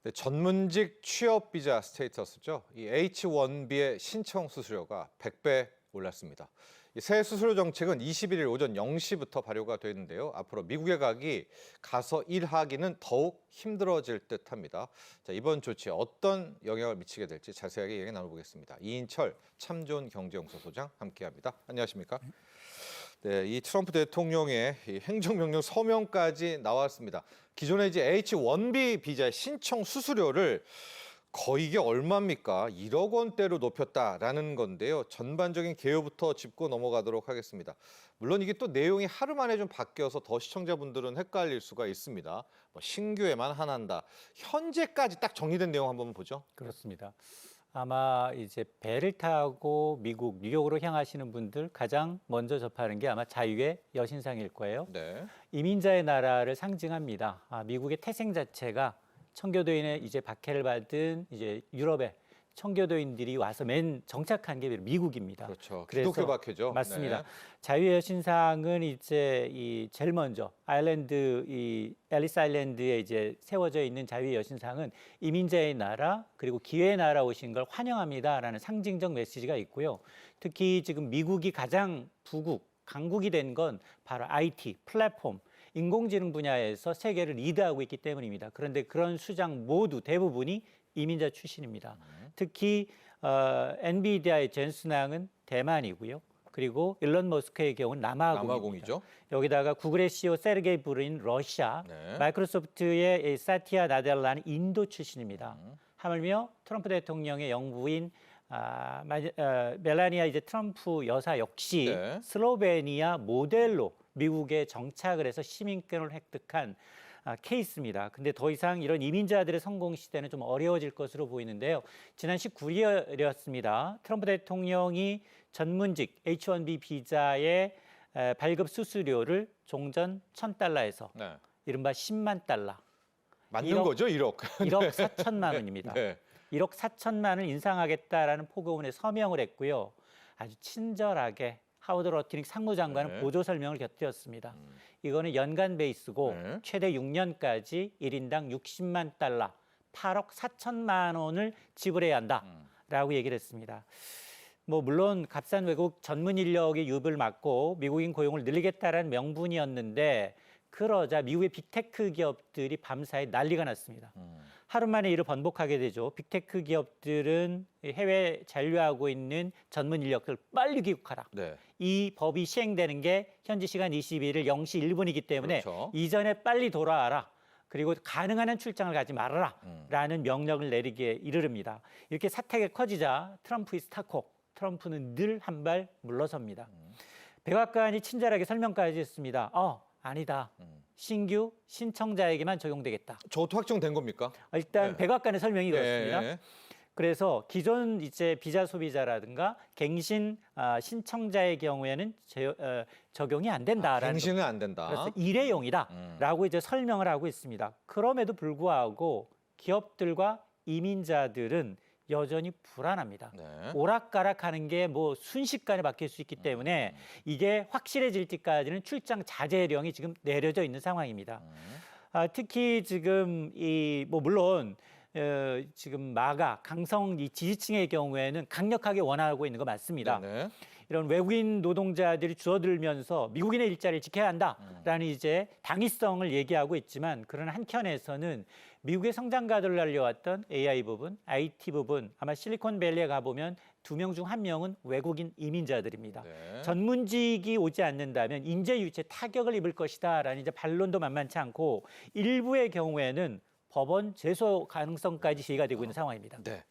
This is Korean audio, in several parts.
네, 전문직 취업 비자 스테이터스죠. 이 H-1B의 신청 수수료가 100배 올랐습니다. 이 새 수수료 정책은 21일 오전 0시부터 발효가 되는데요. 앞으로 미국에 가서 일하기는 더욱 힘들어질 듯합니다. 자, 이번 조치 어떤 영향을 미치게 될지 자세하게 얘기 나눠보겠습니다. 이인철 참좋은 경제연구소 소장 함께합니다. 안녕하십니까? 네, 이 트럼프 대통령의 이 행정명령 서명까지 나왔습니다. 기존에 이제 H-1B 비자의 신청 수수료를 거의 이게 얼마입니까? 1억 원대로 높였다라는 건데요. 전반적인 개요부터 짚고 넘어가도록 하겠습니다. 물론 이게 또 내용이 하루 만에 좀 바뀌어서 더 시청자분들은 헷갈릴 수가 있습니다. 뭐 신규에만 한한다. 현재까지 딱 정리된 내용 한번 보죠. 그렇습니다. 아마 이제 배를 타고 미국 뉴욕으로 향하시는 분들 가장 먼저 접하는 게 아마 자유의 여신상일 거예요. 네. 이민자의 나라를 상징합니다. 미국의 태생 자체가 청교도인의 이제 박해를 받은 이제 유럽의 청교도인들이 와서 맨 정착한 게 미국입니다. 그렇죠. 그래서 기독교 박해죠. 맞습니다. 네. 자유의 여신상은 이제 이 제일 먼저 아일랜드 이 앨리스 아일랜드에 이제 세워져 있는 자유의 여신상은 이민자의 나라 그리고 기회의 나라 오신 걸 환영합니다라는 상징적 메시지가 있고요. 특히 지금 미국이 가장 부국 강국이 된 건 바로 IT 플랫폼 인공지능 분야에서 세계를 리드하고 있기 때문입니다. 그런데 그런 수장 모두 대부분이 이민자 출신입니다. 특히 엔비디아의 젠슨 황은 대만이고요. 그리고 일론 머스크의 경우는 남아공이죠. 여기다가 구글의 CEO 세르게이 브린 러시아, 네. 마이크로소프트의 사티아 나델라는 인도 출신입니다. 하물며 트럼프 대통령의 영부인 멜라니아 이제 트럼프 여사 역시 네. 슬로베니아 모델로 미국에 정착을 해서 시민권을 획득한 케이스입니다. 근데 더 이상 이런 이민자들의 성공 시대는 좀 어려워질 것으로 보이는데요. 지난 19일이었습니다. 트럼프 대통령이 전문직 H-1B 비자의 발급 수수료를 종전 $1,000에서 네. 이른바 10만 달러. 맞는 거죠, 1억. 1억 4천만 원입니다. 네. 1억 4천만 원을 인상하겠다라는 포고문에 서명을 했고요. 아주 친절하게 하워드 러트닉 상무장관은 네. 보조 설명을 곁들였습니다. 이거는 연간 베이스고 네. 최대 6년까지 1인당 60만 달러, 8억 4천만 원을 지불해야 한다라고 얘기를 했습니다. 뭐 물론 값싼 외국 전문 인력의 유입을 막고 미국인 고용을 늘리겠다라는 명분이었는데 그러자 미국의 빅테크 기업들이 밤사이 난리가 났습니다. 하루 만에 이를 번복하게 되죠. 빅테크 기업들은 해외 잔류하고 있는 전문 인력들 빨리 귀국하라. 네. 이 법이 시행되는 게 현지 시간 21일 0시 1분이기 때문에 그렇죠. 이전에 빨리 돌아와라. 그리고 가능한 한 출장을 가지 말아라. 라는 명령을 내리기에 이르릅니다. 이렇게 사태가 커지자 트럼프의 스타콕. 트럼프는 늘 한 발 물러섭니다. 백악관이 친절하게 설명까지 했습니다. 아니다. 신규 신청자에게만 적용되겠다. 저것도 확정된 겁니까? 일단 네. 백악관의 설명이 그렇습니다. 네. 그래서 기존 이제 비자 소비자라든가 갱신 신청자의 경우에는 적용이 안 된다라는 갱신은 안 된다. 그래서 일회용이다라고 이제 설명을 하고 있습니다. 그럼에도 불구하고 기업들과 이민자들은 여전히 불안합니다. 네. 오락가락하는 게 뭐 순식간에 바뀔 수 있기 때문에 이게 확실해질 때까지는 출장 자제령이 지금 내려져 있는 상황입니다. 특히 지금 이 뭐 물론 지금 마가 강성 이 지지층의 경우에는 강력하게 원하고 있는 거 맞습니다. 네. 이런 외국인 노동자들이 줄어들면서 미국인의 일자리를 지켜야 한다라는 이제 당위성을 얘기하고 있지만 그런 한켠에서는 미국의 성장가들을 날려왔던 AI 부분, IT 부분 아마 실리콘밸리에 가보면 2명 중 1명은 외국인 이민자들입니다. 네. 전문직이 오지 않는다면 인재 유치에 타격을 입을 것이다라는 이제 반론도 만만치 않고 일부의 경우에는 법원 제소 가능성까지 제기가 되고 있는 상황입니다. 네.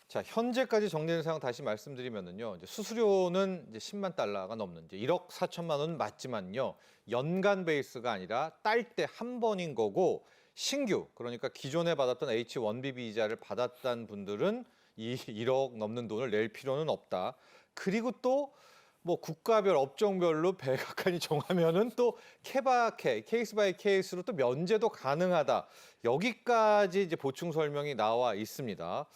자, 현재까지 정리된 상황 다시 말씀드리면은요. 이제 수수료는 이제 10만 달러가 넘는 이제 1억 4천만 원은 맞지만요. 연간 베이스가 아니라 딸 때 한 번인 거고 신규 그러니까 기존에 받았던 H-1B 비자를 받았던 분들은 이 1억 넘는 돈을 낼 필요는 없다. 그리고 또 뭐 국가별 업종별로 백악관이 정하면은 또 케이스 바이 케이스로 또 면제도 가능하다. 여기까지 이제 보충 설명이 나와 있습니다.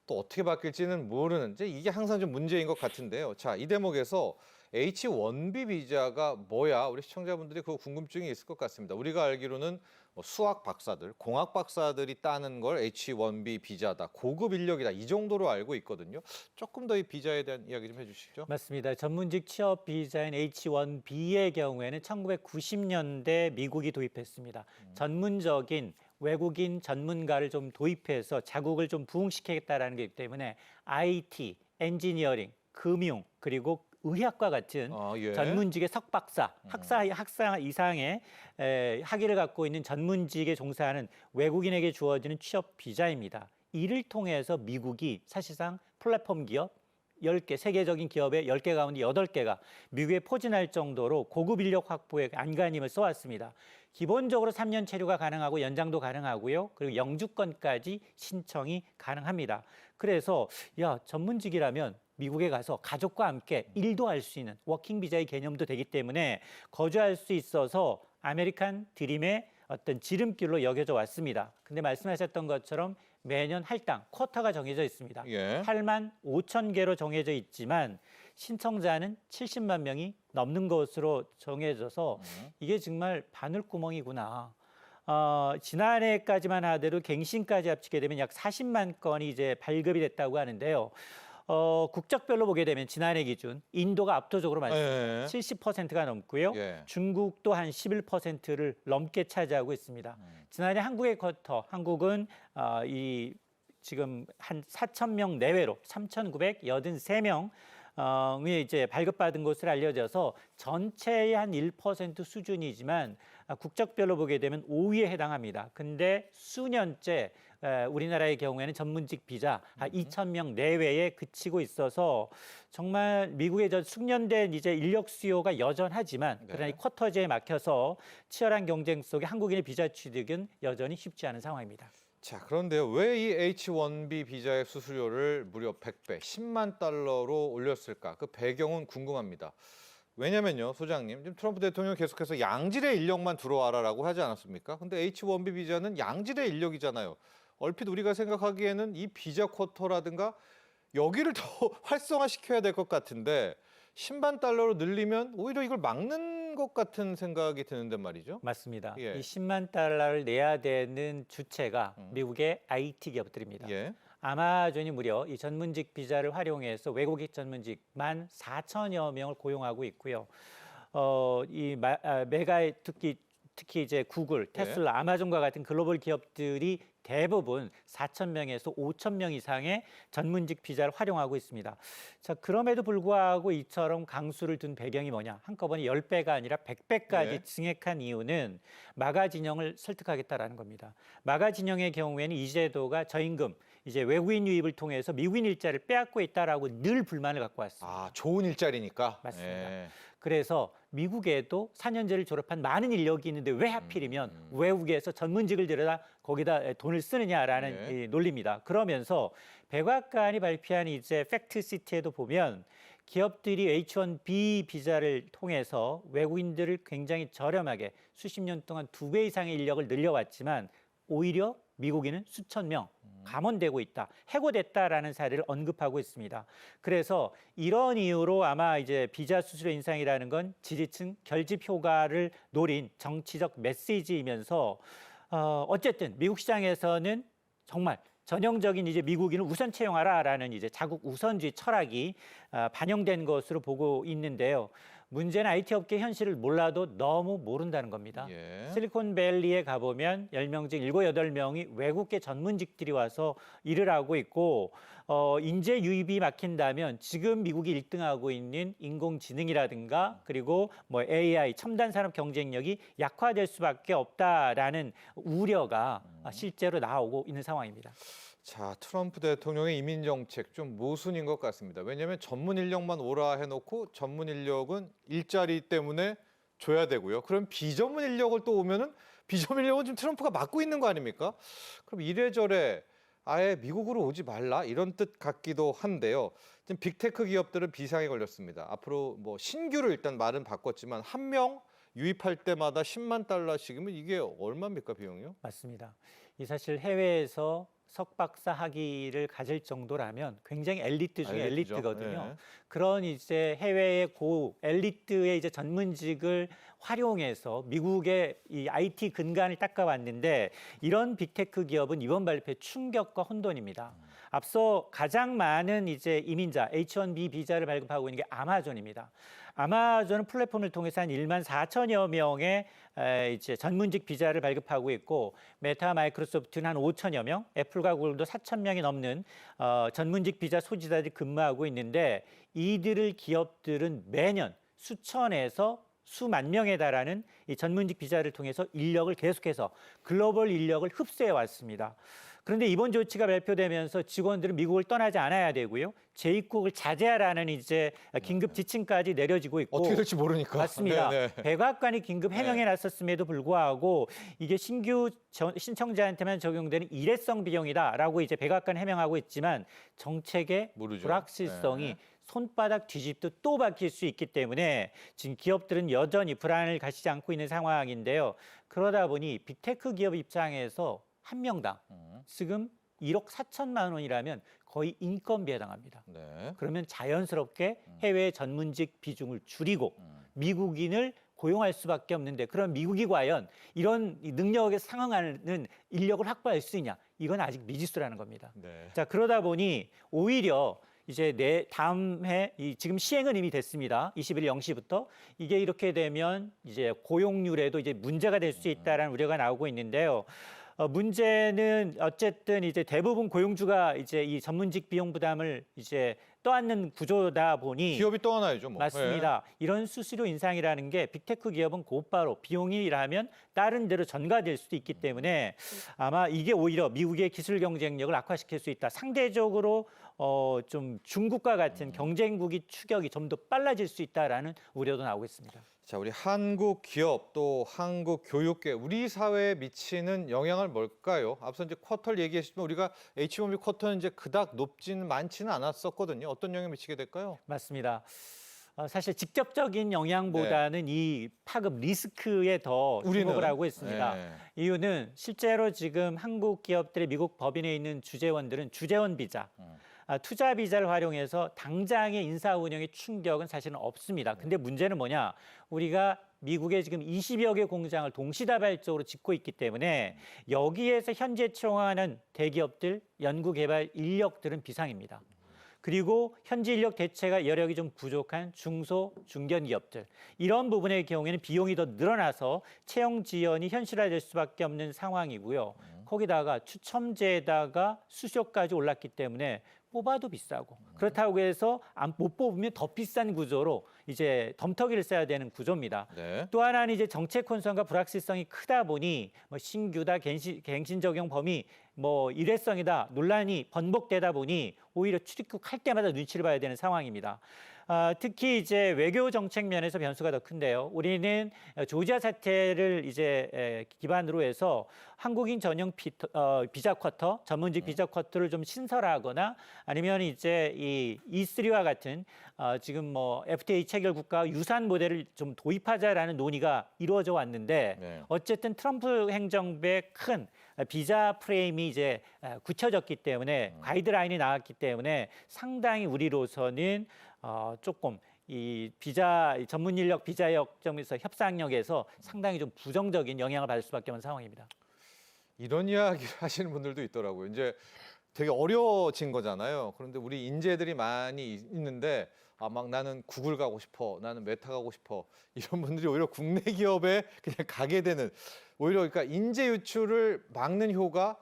또 어떻게 바뀔지는 모르는 이게 항상 좀 문제인 것 같은데요. 자, 이 대목에서 H-1B 비자가 뭐야? 우리 시청자분들이 그 궁금증이 있을 것 같습니다. 우리가 알기로는 뭐 수학 박사들, 공학 박사들이 따는 걸 H-1B 비자다, 고급 인력이다 이 정도로 알고 있거든요. 조금 더 이 비자에 대한 이야기 좀 해주시죠. 맞습니다. 전문직 취업 비자인 H-1B의 경우에는 1990년대 미국이 도입했습니다. 전문적인 외국인 전문가를 좀 도입해서 자국을 좀 부흥시키겠다라는 게 때문에 IT, 엔지니어링, 금융 그리고 의학과 같은 예. 전문직의 석박사, 학사 이상의 학위를 갖고 있는 전문직에 종사하는 외국인에게 주어지는 취업 비자입니다. 이를 통해서 미국이 사실상 플랫폼 기업 10개, 세계적인 기업의 10개 가운데 8개가 미국에 포진할 정도로 고급 인력 확보에 안간힘을 써왔습니다. 기본적으로 3년 체류가 가능하고 연장도 가능하고요. 그리고 영주권까지 신청이 가능합니다. 그래서 전문직이라면 미국에 가서 가족과 함께 일도 할 수 있는 워킹 비자의 개념도 되기 때문에 거주할 수 있어서 아메리칸 드림의 어떤 지름길로 여겨져 왔습니다. 근데 말씀하셨던 것처럼 매년 할당 쿼터가 정해져 있습니다. 예. 8만 5천 개로 정해져 있지만 신청자는 70만 명이 넘는 것으로 정해져서 이게 정말 바늘구멍이구나. 지난해까지만 하더라도 갱신까지 합치게 되면 약 40만 건이 이제 발급이 됐다고 하는데요. 국적별로 보게 되면 지난해 기준 인도가 압도적으로 많습니다. 예. 70%가 넘고요. 예. 중국도 한 11%를 넘게 차지하고 있습니다. 지난해 한국의 쿼터, 한국은 이 지금 한 4천 명 내외로 3,983명 이 이제 발급받은 것으로 알려져서 전체의 한 1% 수준이지만 국적별로 보게 되면 5위에 해당합니다. 근데 수년째 우리나라의 경우에는 전문직 비자 한 2천 명 내외에 그치고 있어서 정말 미국의 저 숙련된 이제 인력 수요가 여전하지만 그러나 이 쿼터제에 막혀서 치열한 경쟁 속에 한국인의 비자 취득은 여전히 쉽지 않은 상황입니다. 자, 그런데요. 왜 이 H-1B 비자의 수수료를 무려 100배, 10만 달러로 올렸을까? 그 배경은 궁금합니다. 왜냐면요, 소장님, 지금 트럼프 대통령이 계속해서 양질의 인력만 들어와라라고 하지 않았습니까? 근데 H-1B 비자는 양질의 인력이잖아요. 얼핏 우리가 생각하기에는 이 비자 쿼터라든가 여기를 더 활성화시켜야 될 것 같은데 10만 달러로 늘리면 오히려 이걸 막는 것 같은 생각이 드는데 말이죠. 맞습니다. 예. 이 10만 달러를 내야 되는 주체가 미국의 IT 기업들입니다. 예. 아마존이 무려 이 전문직 비자를 활용해서 외국인 전문직 14,000여 명을 고용하고 있고요. 메가 특히 이제 구글, 테슬라, 아마존과 같은 글로벌 기업들이 대부분 4,000명에서 5,000명 이상의 전문직 비자를 활용하고 있습니다. 자, 그럼에도 불구하고 이처럼 강수를 둔 배경이 뭐냐? 한꺼번에 10배가 아니라 100배까지 증액한 이유는 마가 진영을 설득하겠다라는 겁니다. 마가 진영의 경우에는 이 제도가 저임금, 이제 외국인 유입을 통해서 미국인 일자리를 빼앗고 있다라고 늘 불만을 갖고 왔습니다. 아, 좋은 일자리니까. 맞습니다. 예. 그래서 미국에도 4년제를 졸업한 많은 인력이 있는데 왜 하필이면 외국에서 전문직을 들여다 거기다 돈을 쓰느냐라는 이 논리입니다. 그러면서 백악관이 발표한 이제 팩트시트에도 보면 기업들이 H-1B 비자를 통해서 외국인들을 굉장히 저렴하게 수십 년 동안 2배 이상의 인력을 늘려왔지만 오히려 미국인은 수천 명 감원되고 있다, 해고됐다라는 사례를 언급하고 있습니다. 그래서 이런 이유로 아마 이제 비자 수수료 인상이라는 건 지지층 결집 효과를 노린 정치적 메시지이면서 어쨌든 미국 시장에서는 정말 전형적인 이제 미국인을 우선 채용하라라는 이제 자국 우선주의 철학이 반영된 것으로 보고 있는데요. 문제는 IT 업계 현실을 몰라도 너무 모른다는 겁니다. 예. 실리콘밸리에 가보면 10명 중 7, 8명이 외국계 전문직들이 와서 일을 하고 있고 인재 유입이 막힌다면 지금 미국이 1등하고 있는 인공지능이라든가 그리고 뭐 AI, 첨단 산업 경쟁력이 약화될 수밖에 없다라는 우려가 실제로 나오고 있는 상황입니다. 자, 트럼프 대통령의 이민 정책 좀 모순인 것 같습니다. 왜냐하면 전문 인력만 오라 해놓고 전문 인력은 일자리 때문에 줘야 되고요. 그럼 비전문 인력을 또 오면은 비전문 인력은 지금 트럼프가 막고 있는 거 아닙니까? 그럼 이래저래 아예 미국으로 오지 말라 이런 뜻 같기도 한데요. 지금 빅테크 기업들은 비상에 걸렸습니다. 앞으로 뭐 신규로 일단 말은 바꿨지만 한 명 유입할 때마다 10만 달러씩이면 이게 얼마입니까 비용이요? 맞습니다. 이 사실 해외에서 석박사 학위를 가질 정도라면 굉장히 엘리트 중에 엘리트죠. 엘리트거든요. 예. 그런 이제 해외의 고 엘리트의 이제 전문직을 활용해서 미국의 이 IT 근간을 닦아왔는데 이런 빅테크 기업은 이번 발표에 충격과 혼돈입니다. 앞서 가장 많은 이제 이민자 H-1B 비자를 발급하고 있는 게 아마존입니다. 아마존은 플랫폼을 통해서 한 1만 4천여 명의 이제 전문직 비자를 발급하고 있고 메타, 마이크로소프트는 한 5천여 명, 애플과 구글도 4천 명이 넘는 전문직 비자 소지자들이 근무하고 있는데 이들을 기업들은 매년 수천에서 수만 명에 달하는 이 전문직 비자를 통해서 인력을 계속해서 글로벌 인력을 흡수해 왔습니다. 그런데 이번 조치가 발표되면서 직원들은 미국을 떠나지 않아야 되고요. 재입국을 자제하라는 이제 긴급 지침까지 내려지고 있고 어떻게 될지 모르니까. 맞습니다. 네, 네. 백악관이 긴급 해명해 네. 놨었음에도 불구하고 이게 신규 신청자한테만 적용되는 일회성 비용이다라고 이제 백악관 해명하고 있지만 정책의 모르죠. 불확실성이 네. 손바닥 뒤집도 또 바뀔 수 있기 때문에 지금 기업들은 여전히 불안을 가지지 않고 있는 상황인데요. 그러다 보니 빅테크 기업 입장에서 한 명당 지금 1억 4천만 원이라면 거의 인건비에 해당합니다. 네. 그러면 자연스럽게 해외 전문직 비중을 줄이고 미국인을 고용할 수밖에 없는데 그럼 미국이 과연 이런 능력에 상응하는 인력을 확보할 수 있냐? 이건 아직 미지수라는 겁니다. 네. 자, 그러다 보니 오히려 이제 다음 해 지금 시행은 이미 됐습니다. 21일 0시부터 이게 이렇게 되면 이제 고용률에도 이제 문제가 될 수 있다라는 우려가 나오고 있는데요. 문제는 어쨌든 이제 대부분 고용주가 이제 이 전문직 비용 부담을 이제 떠안는 구조다 보니 기업이 또 하나이죠, 뭐. 맞습니다. 이런 수수료 인상이라는 게 빅테크 기업은 곧바로 비용이라면 다른 데로 전가될 수도 있기 때문에 아마 이게 오히려 미국의 기술 경쟁력을 악화시킬 수 있다. 상대적으로 좀 중국과 같은 경쟁국이 추격이 좀 더 빨라질 수 있다라는 우려도 나오고 있습니다. 자, 우리 한국 기업 또 한국 교육계 우리 사회에 미치는 영향은 뭘까요? 앞서 이제 쿼터를 얘기했지만 우리가 H1B 쿼터는 이제 그닥 높지는 많지는 않았었거든요. 어떤 영향을 미치게 될까요? 맞습니다. 사실 직접적인 영향보다는 이 파급 리스크에 더 주목을 우리는? 하고 있습니다. 네. 이유는 실제로 지금 한국 기업들의 미국 법인에 있는 주재원들은 주재원 비자, 투자 비자를 활용해서 당장의 인사 운영의 충격은 사실은 없습니다. 근데 문제는 뭐냐? 우리가 미국에 지금 20여 개 공장을 동시다발적으로 짓고 있기 때문에 여기에서 현재 채용하는 대기업들, 연구개발 인력들은 비상입니다. 그리고 현지 인력 대체가 여력이 좀 부족한 중소, 중견 기업들. 이런 부분의 경우에는 비용이 더 늘어나서 채용 지연이 현실화될 수밖에 없는 상황이고요. 거기다가 추첨제에다가 수수료까지 올랐기 때문에 뽑아도 비싸고 그렇다고 해서 못 뽑으면 더 비싼 구조로 이제 덤터기를 써야 되는 구조입니다. 네. 또 하나는 이제 정책 혼선과 불확실성이 크다 보니 뭐 신규다 갱신 적용 범위 뭐 일회성이다 논란이 번복되다 보니 오히려 출입국할 때마다 눈치를 봐야 되는 상황입니다. 특히 이제 외교 정책 면에서 변수가 더 큰데요. 우리는 조지아 사태를 이제 기반으로 해서 한국인 전용 비자 쿼터, 전문직 비자 쿼터를 좀 신설하거나 아니면 이제 이 E3와 같은 지금 뭐 FTA 체결 국가와 유사한 모델을 좀 도입하자라는 논의가 이루어져 왔는데 네. 어쨌든 트럼프 행정부의 큰 비자 프레임이 이제 굳혀졌기 때문에 가이드라인이 나왔기 때문에 상당히 우리로서는 조금 이 비자 전문 인력 비자역 점에서 협상력에서 상당히 좀 부정적인 영향을 받을 수밖에 없는 상황입니다. 이런 이야기를 하시는 분들도 있더라고요. 이제 되게 어려워진 거잖아요. 그런데 우리 인재들이 많이 있는데 막 나는 구글 가고 싶어, 나는 메타 가고 싶어 이런 분들이 오히려 국내 기업에 그냥 가게 되는 오히려 그러니까 인재 유출을 막는 효과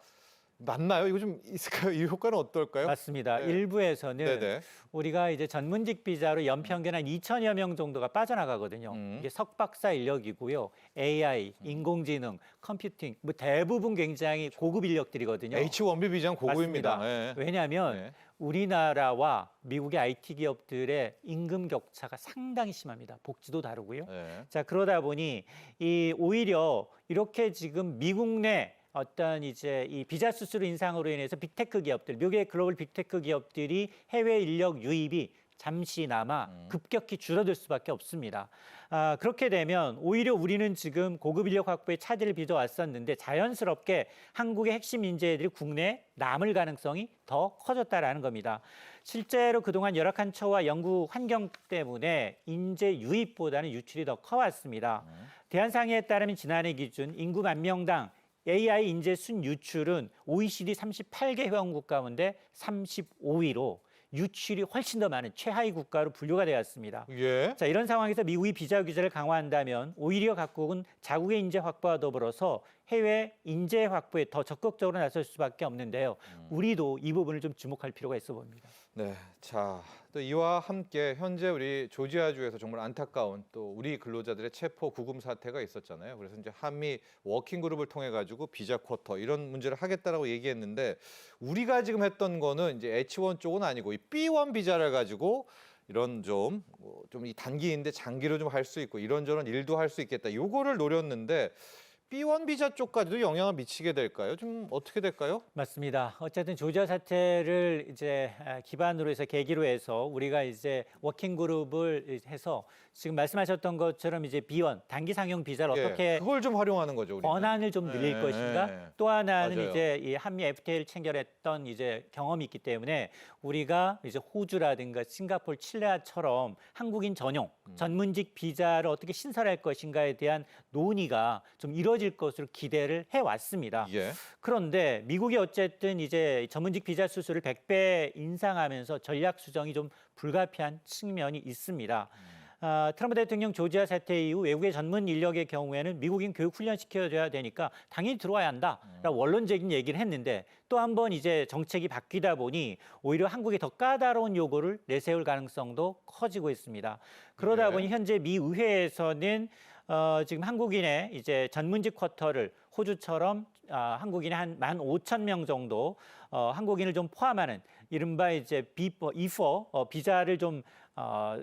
맞나요? 이거 좀 있을까요? 이 효과는 어떨까요? 맞습니다. 네. 일부에서는 네네. 우리가 이제 전문직 비자로 연평균 한 2천여 명 정도가 빠져나가거든요. 이게 석박사 인력이고요. AI, 인공지능, 컴퓨팅 뭐 대부분 굉장히 고급 인력들이거든요. H1B 비자는 고급입니다. 맞습니다. 네. 왜냐하면 네. 우리나라와 미국의 IT 기업들의 임금 격차가 상당히 심합니다. 복지도 다르고요. 네. 자, 그러다 보니 오히려 이렇게 지금 미국 내 어떤 이제 이 비자 수수료 인상으로 인해서 빅테크 기업들, 미국의 글로벌 빅테크 기업들이 해외 인력 유입이 잠시나마 급격히 줄어들 수밖에 없습니다. 그렇게 되면 오히려 우리는 지금 고급 인력 확보에 차질을 빚어왔었는데 자연스럽게 한국의 핵심 인재들이 국내에 남을 가능성이 더 커졌다라는 겁니다. 실제로 그동안 열악한 처우와 연구 환경 때문에 인재 유입보다는 유출이 더 커왔습니다. 대한상의에 따르면 지난해 기준 인구 만 명당 AI 인재 순 유출은 OECD 38개 회원국 가운데 35위로 유출이 훨씬 더 많은 최하위 국가로 분류가 되었습니다. 예. 자, 이런 상황에서 미국이 비자 규제를 강화한다면 오히려 각국은 자국의 인재 확보와 더불어서 해외 인재 확보에 더 적극적으로 나설 수밖에 없는데요. 우리도 이 부분을 좀 주목할 필요가 있어 보입니다. 네, 자, 또 이와 함께 현재 우리 조지아주에서 정말 안타까운 또 우리 근로자들의 체포 구금 사태가 있었잖아요. 그래서 이제 한미 워킹 그룹을 통해 가지고 비자 쿼터 이런 문제를 하겠다라고 얘기했는데 우리가 지금 했던 거는 이제 H1 쪽은 아니고 이 B1 비자를 가지고 이런 좀 이 단기인데 장기로 좀 할 수 있고 이런저런 일도 할 수 있겠다. 요거를 노렸는데 B1 비자 쪽까지도 영향을 미치게 될까요? 좀 어떻게 될까요? 맞습니다. 어쨌든 조지아 사태를 이제 기반으로 해서 계기로 해서 우리가 이제 워킹 그룹을 해서 지금 말씀하셨던 것처럼 이제 B1 단기 상용 비자를 예, 어떻게 그걸 좀 활용하는 거죠, 우리는. 권한을 좀 늘릴 예, 것인가? 예. 또 하나는 맞아요. 이제 이 한미 FTA를 체결했던 이제 경험이 있기 때문에 우리가 이제 호주라든가 싱가포르, 칠레아처럼 한국인 전용 전문직 비자를 어떻게 신설할 것인가에 대한 논의가 좀 이루어질 것으로 기대를 해 왔습니다. 예. 그런데 미국이 어쨌든 이제 전문직 비자 수수를 100배 인상하면서 전략 수정이 좀 불가피한 측면이 있습니다. 트럼프 대통령 조지아 사태 이후 외국의 전문 인력의 경우에는 미국인 교육 훈련 시켜줘야 되니까 당연히 들어와야 한다라고 원론적인 얘기를 했는데 또 한 번 이제 정책이 바뀌다 보니 오히려 한국이 더 까다로운 요구를 내세울 가능성도 커지고 있습니다. 그러다 네. 보니 현재 미 의회에서는 지금 한국인의 이제 전문직 쿼터를 호주처럼 한국인의 한 15,000명 정도 한국인을 좀 포함하는 이른바 이제 E4 비자를 좀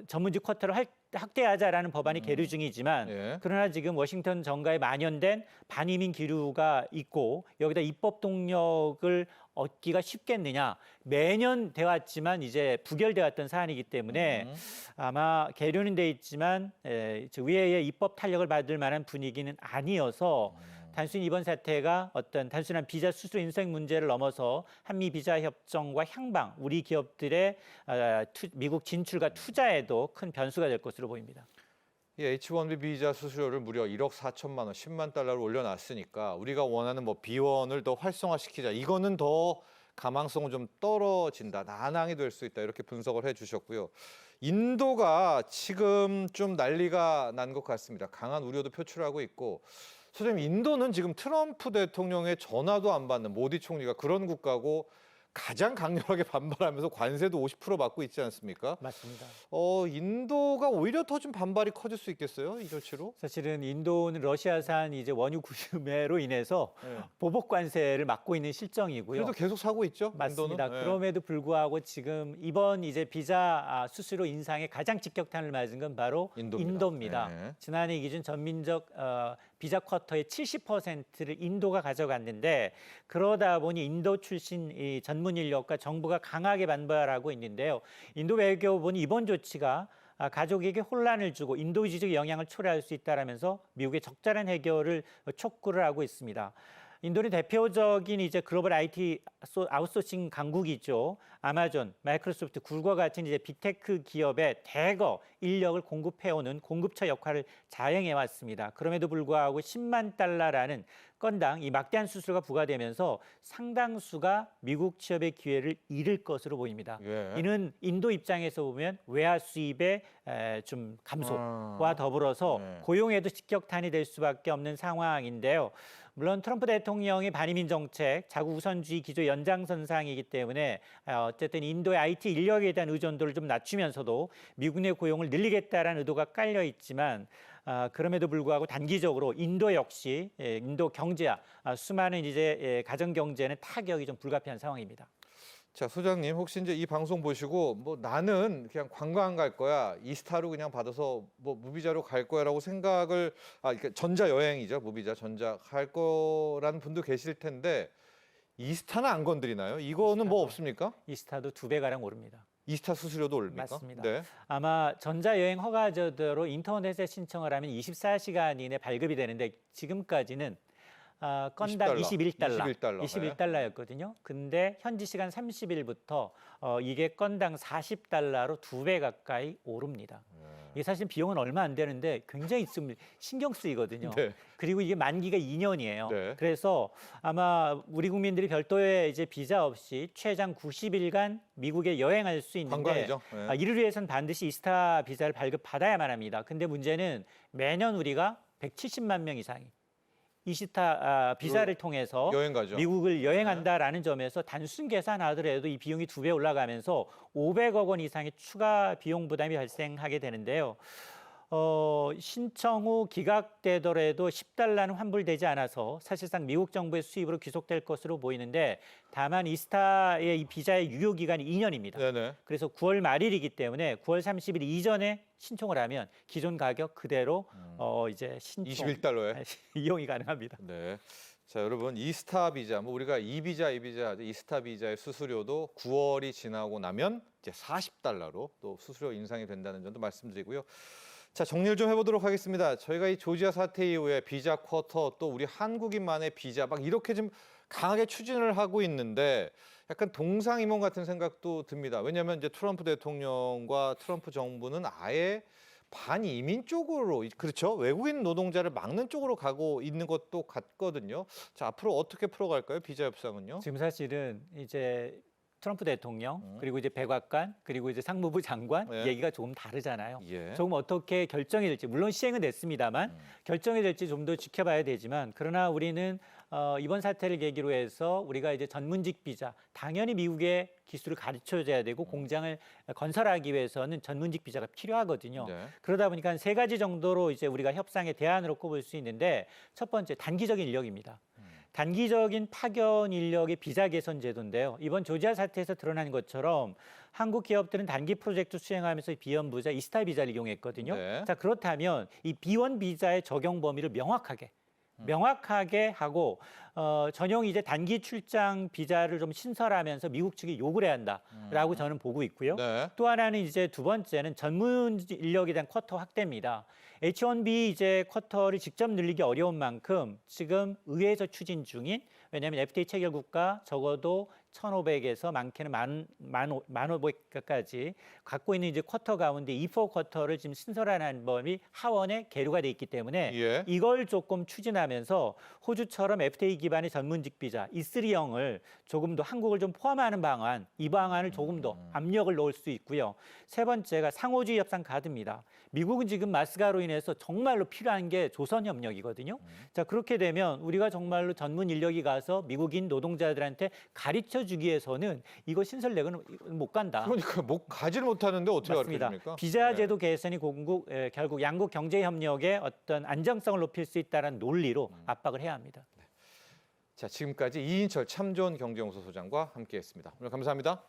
전문직 쿼터를 확대하자라는 법안이 계류 중이지만 예. 그러나 지금 워싱턴 정가에 만연된 반이민 기류가 있고 여기다 입법 동력을 얻기가 쉽겠느냐 매년 돼 왔지만 이제 부결돼 왔던 사안이기 때문에 아마 계류는 돼 있지만 의회의 입법 탄력을 받을 만한 분위기는 아니어서 단순히 이번 사태가 어떤 단순한 비자 수수 인생 문제를 넘어서 한미 비자 협정과 향방, 우리 기업들의 미국 진출과 투자에도 큰 변수가 될 것으로 보입니다. 이 H1B 비자 수수료를 무려 1억 4천만 원, 10만 달러로 올려놨으니까 우리가 원하는 뭐 B1을 더 활성화시키자. 이거는 더 가망성은 좀 떨어진다. 난항이 될 수 있다. 이렇게 분석을 해주셨고요. 인도가 지금 좀 난리가 난 것 같습니다. 강한 우려도 표출하고 있고. 소장님, 인도는 지금 트럼프 대통령의 전화도 안 받는 모디 총리가 그런 국가고 가장 강력하게 반발하면서 관세도 50% 받고 있지 않습니까? 맞습니다. 인도가 오히려 더 좀 반발이 커질 수 있겠어요? 이 조치로? 사실은 인도는 러시아산 이제 원유 구매로 인해서 네. 보복 관세를 막고 있는 실정이고요. 그래도 계속 사고 있죠? 맞습니다. 인도는? 네. 그럼에도 불구하고 지금 이번 이제 비자 수수료 인상에 가장 직격탄을 맞은 건 바로 인도입니다. 네. 지난해 기준 전민적 비자 쿼터의 70%를 인도가 가져갔는데 그러다 보니 인도 출신 이 전문 인력과 정부가 강하게 반발하고 있는데요. 인도 외교부는 이번 조치가 가족에게 혼란을 주고 인도주의적 영향을 초래할 수 있다라면서 미국의 적절한 해결을 촉구를 하고 있습니다. 인도는 대표적인 이제 글로벌 IT 아웃소싱 강국이죠. 아마존, 마이크로소프트, 구글과 같은 이제 빅테크 기업에 대거 인력을 공급해오는 공급처 역할을 자행해 왔습니다. 그럼에도 불구하고 10만 달러라는 건당 이 막대한 수수료가 부과되면서 상당수가 미국 취업의 기회를 잃을 것으로 보입니다. 예. 이는 인도 입장에서 보면 외화 수입의 좀 감소와 더불어서 네. 고용에도 직격탄이 될 수밖에 없는 상황인데요. 물론 트럼프 대통령의 반이민 정책, 자국 우선주의 기조 연장선상이기 때문에 어쨌든 인도의 IT 인력에 대한 의존도를 좀 낮추면서도 미국 내 고용을 늘리겠다라는 의도가 깔려 있지만 그럼에도 불구하고 단기적으로 인도 역시 인도 경제와 수많은 이제 가정 경제는 타격이 좀 불가피한 상황입니다. 자, 소장님, 혹시 이제 이 방송 보시고 뭐 나는 그냥 관광 갈 거야, 이스타로 그냥 받아서 뭐 무비자로 갈 거야라고 생각을 그러니까 전자 여행이죠, 무비자 전자 갈 거라는 분도 계실 텐데 이스타는 안 건드리나요? 이거는 뭐 없습니까? 이스타도 2배 가량 오릅니다. 이스타 수수료도 오릅니까? 맞습니다. 네. 아마 전자여행 허가제도로 인터넷에 신청을 하면 24시간 이내 발급이 되는데 지금까지는 건당 21달러, 21달러였거든요. 근데 현지 시간 30일부터 이게 건당 40달러로 2배 가까이 오릅니다. 이게 사실 비용은 얼마 안 되는데 굉장히 좀 신경 쓰이거든요. 네. 그리고 이게 만기가 2년이에요. 네. 그래서 아마 우리 국민들이 별도의 이제 비자 없이 최장 90일간 미국에 여행할 수 있는데 관광이죠. 네. 이를 위해서는 반드시 이스타 비자를 발급받아야만 합니다. 근데 문제는 매년 우리가 170만 명 이상이 이스타 비자를 통해서 여행 가죠. 미국을 여행한다라는 점에서 단순 계산하더라도 이 비용이 2배 올라가면서 500억 원 이상의 추가 비용 부담이 발생하게 되는데요. 신청 후 기각되더라도 10달러는 환불되지 않아서 사실상 미국 정부의 수입으로 귀속될 것으로 보이는데 다만 이스타의 이 비자의 유효 기간이 2년입니다. 네네. 그래서 9월 말일이기 때문에 9월 30일 이전에 신청을 하면 기존 가격 그대로 이제 신청 21달러에. 이용이 가능합니다. 네. 자, 여러분 이스타 비자, 뭐 우리가 이 비자 하죠. 이스타 비자의 수수료도 9월이 지나고 나면 이제 40달러로 또 수수료 인상이 된다는 점도 말씀드리고요. 자, 정리를 좀 해보도록 하겠습니다. 저희가 이 조지아 사태 이후에 비자 쿼터 또 우리 한국인만의 비자 막 이렇게 좀 강하게 추진을 하고 있는데 약간 동상이몽 같은 생각도 듭니다. 왜냐하면 이제 트럼프 대통령과 트럼프 정부는 아예 반이민 쪽으로, 그렇죠? 외국인 노동자를 막는 쪽으로 가고 있는 것도 같거든요. 자, 앞으로 어떻게 풀어갈까요? 비자 협상은요? 지금 사실은 이제 트럼프 대통령 그리고 이제 백악관 그리고 이제 상무부 장관 네. 얘기가 조금 다르잖아요. 예. 조금 어떻게 결정이 될지 물론 시행은 됐습니다만 결정이 될지 좀 더 지켜봐야 되지만 그러나 우리는 이번 사태를 계기로 해서 우리가 이제 전문직 비자 당연히 미국의 기술을 가르쳐줘야 되고 공장을 건설하기 위해서는 전문직 비자가 필요하거든요. 네. 그러다 보니까 한 3가지 정도로 이제 우리가 협상의 대안으로 꼽을 수 있는데 첫 번째 단기적인 인력입니다. 단기적인 파견 인력의 비자 개선 제도인데요. 이번 조지아 사태에서 드러난 것처럼 한국 기업들은 단기 프로젝트 수행하면서 비연부자 이스타 비자를 이용했거든요. 네. 자, 그렇다면 이 B1 비자의 적용 범위를 명확하게 하고 전용 이제 단기 출장 비자를 좀 신설하면서 미국 측이 요구를 해야 한다라고 저는 보고 있고요. 네. 또 하나는 이제 두 번째는 전문 인력에 대한 쿼터 확대입니다. H1B 이제 쿼터를 직접 늘리기 어려운 만큼 지금 의회에서 추진 중인 왜냐하면 FTA 체결 국가 적어도 1,500에서 많게는 1,500까지 갖고 있는 이제 쿼터 가운데 E4 쿼터를 지금 신설하는 법이 하원에 계류가 돼 있기 때문에 예. 이걸 조금 추진하면서 호주처럼 FTA 기반의 전문직 비자 E3형을 조금 더 한국을 좀 포함하는 방안, 이 방안을 조금 더 압력을 넣을 수 있고요. 세 번째가 상호주의 협상 카드입니다. 미국은 지금 마스가로 인해서 정말로 필요한 게 조선 협력이거든요. 자, 그렇게 되면 우리가 정말로 전문 인력이 가서 미국인 노동자들한테 가르쳐 주기 위해서는 이거 신설 내고는 못 간다. 그러니까 뭐 가지를 못하는데 어떻게 맞습니다. 가르쳐줍니까? 비자 제도 개선이 결국 양국 경제 협력의 어떤 안정성을 높일 수 있다는 논리로 압박을 해야 합니다. 자, 지금까지 이인철 참 좋은 경제연구소 소장과 함께했습니다. 오늘 감사합니다.